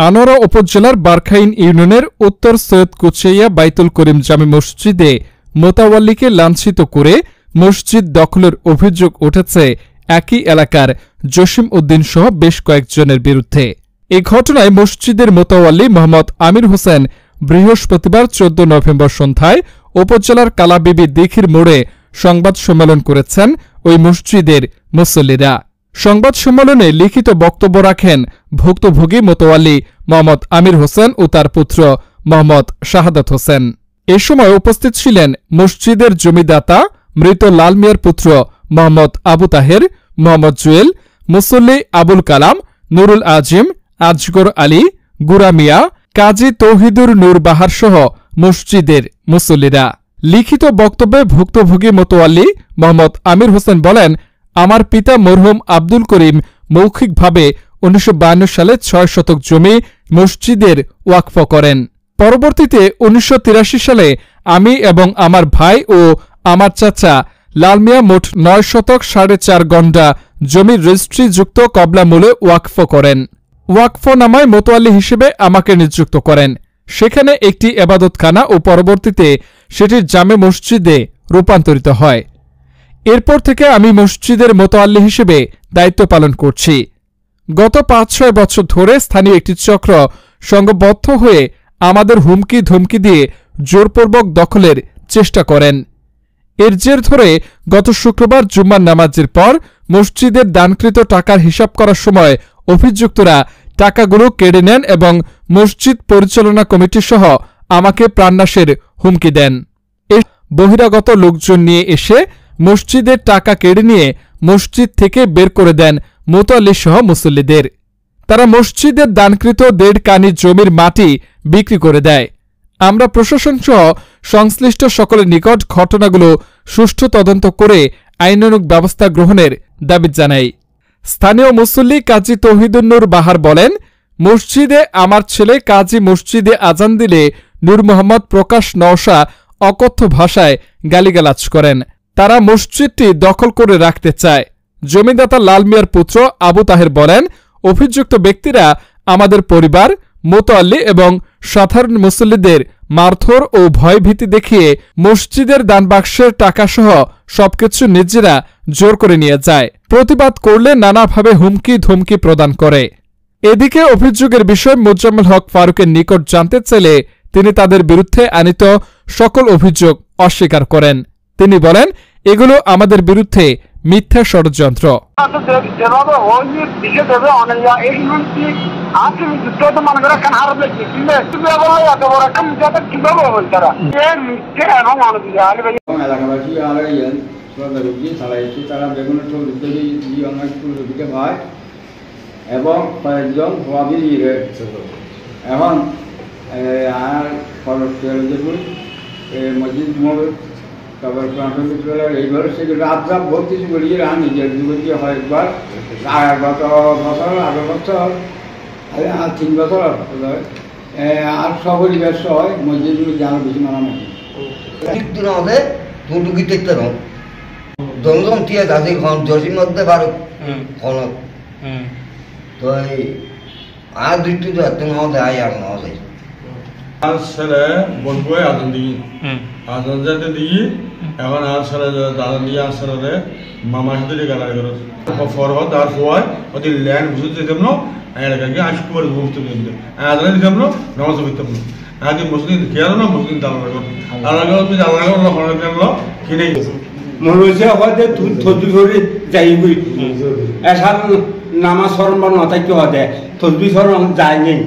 আনোয়ারা উপজেলার বারখাইন ইউনিয়নের উত্তর সৈয়দ কুচিয়া বাইতুল করিম জামে মসজিদে মোতাওয়াল্লিকে লাঞ্ছিত করে মসজিদ দখলের অভিযোগ উঠেছে একই এলাকার জসিম উদ্দিন সহ বেশ কয়েকজনের বিরুদ্ধে। এ ঘটনায় মসজিদের মোতাওয়াল্লি মোহাম্মদ আমির হোসেন বৃহস্পতিবার ১৪ নভেম্বর সন্ধ্যায় উপজেলার কালাবিবি দিঘির মোড়ে সংবাদ সম্মেলন করেছেন ওই মসজিদের মুসল্লিরা। সংবাদ সম্মেলনে লিখিত বক্তব্য রাখেন ভুক্তভোগী মোতাওয়াল্লি মোহাম্মদ আমির হোসেন ও তার পুত্র মোহাম্মদ শাহাদাত হোসেন। এ সময় উপস্থিত ছিলেন মসজিদের জমিদাতা মৃত লাল মিয়ার পুত্র মোহাম্মদ আবু তাহের, মোহাম্মদ জুয়েল, মুসল্লি আবুল কালাম, নুরুল আজিম, আজগর আলী, গুরা মিয়া, কাজী তৌহিদুর নূর বাহার সহ মসজিদের মুসল্লিরা। লিখিত বক্তব্যে ভুক্তভোগী মোতাওয়াল্লি মোহাম্মদ আমির হোসেন বলেন, আমার পিতা মরহুম আব্দুল করিম মৌখিকভাবে ১৯৫২ সালে ৬ শতক জমি মসজিদের ওয়াকফ করেন। পরবর্তীতে ১৯৮৩ সালে আমি এবং আমার ভাই ও আমার চাচা লাল মিয়া মোট ৯ শতক ৪.৫ গন্ডা জমির রেজিস্ট্রিযুক্ত কবলামূলে ওয়াকফ করেন। ওয়াকফনামায় মোতাওয়াল্লি হিসেবে আমাকে নিযুক্ত করেন। সেখানে একটি এবাদতখানা ও পরবর্তীতে সেটি জামে মসজিদে রূপান্তরিত হয়। এরপর থেকে আমি মসজিদের মোতাওয়াল্লি হিসেবে দায়িত্ব পালন করছি। গত ৫-৬ বছর ধরে স্থানীয় একটি চক্র সংঘবদ্ধ হয়ে আমাদের হুমকি ধমকি দিয়ে জোরপূর্বক দখলের চেষ্টা করেন। এর জের ধরে গত শুক্রবার জুম্মার নামাজের পর মসজিদের দানকৃত টাকার হিসাব করার সময় অভিযুক্তরা টাকাগুলো কেড়ে নেন এবং মসজিদ পরিচালনা কমিটি সহ আমাকে প্রাণনাশের হুমকি দেন। এই বহিরাগত লোকজন নিয়ে এসে মসজিদের টাকা কেড়ে নিয়ে মসজিদ থেকে বের করে দেন মোতাওয়াল্লি সহ মুসল্লিদের। তারা মসজিদের দানকৃত ১.৫ কানি জমির মাটি বিক্রি করে দেয়। আমরা প্রশাসন সহ সংশ্লিষ্ট সকলের নিকট ঘটনাগুলো সুষ্ঠু তদন্ত করে আইনানুগ ব্যবস্থা গ্রহণের দাবি জানাই। স্থানীয় মুসল্লি কাজী তৌহিদুর নূর বাহার বলেন, মসজিদে আমার ছেলে কাজী মসজিদে আজান দিলে নূর মোহাম্মদ প্রকাশ নওশা অকথ্য ভাষায় গালিগালাজ করেন। তারা মসজিদটি দখল করে রাখতে চায়। জমিদাতা লাল মিয়ার পুত্র আবু তাহের বলেন, অভিযুক্ত ব্যক্তিরা আমাদের পরিবার, মোতাওয়াল্লি এবং সাধারণ মুসল্লিদের মারধর ও ভয়ভীতি দেখিয়ে মসজিদের দানবাক্সের টাকাসহ সবকিছু নিজেরা জোর করে নিয়ে যায়। প্রতিবাদ করলে নানাভাবে হুমকি ধমকি প্রদান করে। এদিকে অভিযোগের বিষয় মোজাম্মেল হক ফারুকের নিকট জানতে চাইলে তিনি তাদের বিরুদ্ধে আনিত সকল অভিযোগ অস্বীকার করেন। তিনি বলেন, এগুলো আমাদের বিরুদ্ধে মিথ্যা ষড়যন্ত্র। এবং কয়েকজন এখন আর মসজিদ মোড় তারপর এইভাবে সেগুলো রাত ভর্তি করি আমি নিজের জীবনটি হয় একবার গত বছর ৮ বছর আর ৩ বছর আর সবরই ব্যবসা হয় মসজিদগুলো জানো বেশি মানামাটি হবে দুটো গীতে দমদম দিয়ে গাছি জসির মধ্যে পারো খনক তো আর দুইটি তো এত নদে আয় আর নদে আর ছেলে বলবো আদন দিই আদন যাতে দিই এখন আর ছেলে আদন দিয়ে আর ছেলে মামার সাথে গালাগালি করে ফরহদ আর হওয়ায় ওদের ল্যান্ড বুঝতে যেতাম না এলাকাকে আসতে পারে বুঝতে কিন্তু আদনে দিতাম না নামাজ পড়তাম না আগে মুসলিম খেয়াল না মুসলিম দালাগাল কিনে মনোজে হতে থদু করে যাইবই এসার নামাজ স্মরণ বা নতাই কি হতে থদু স্মরণ যায় নেই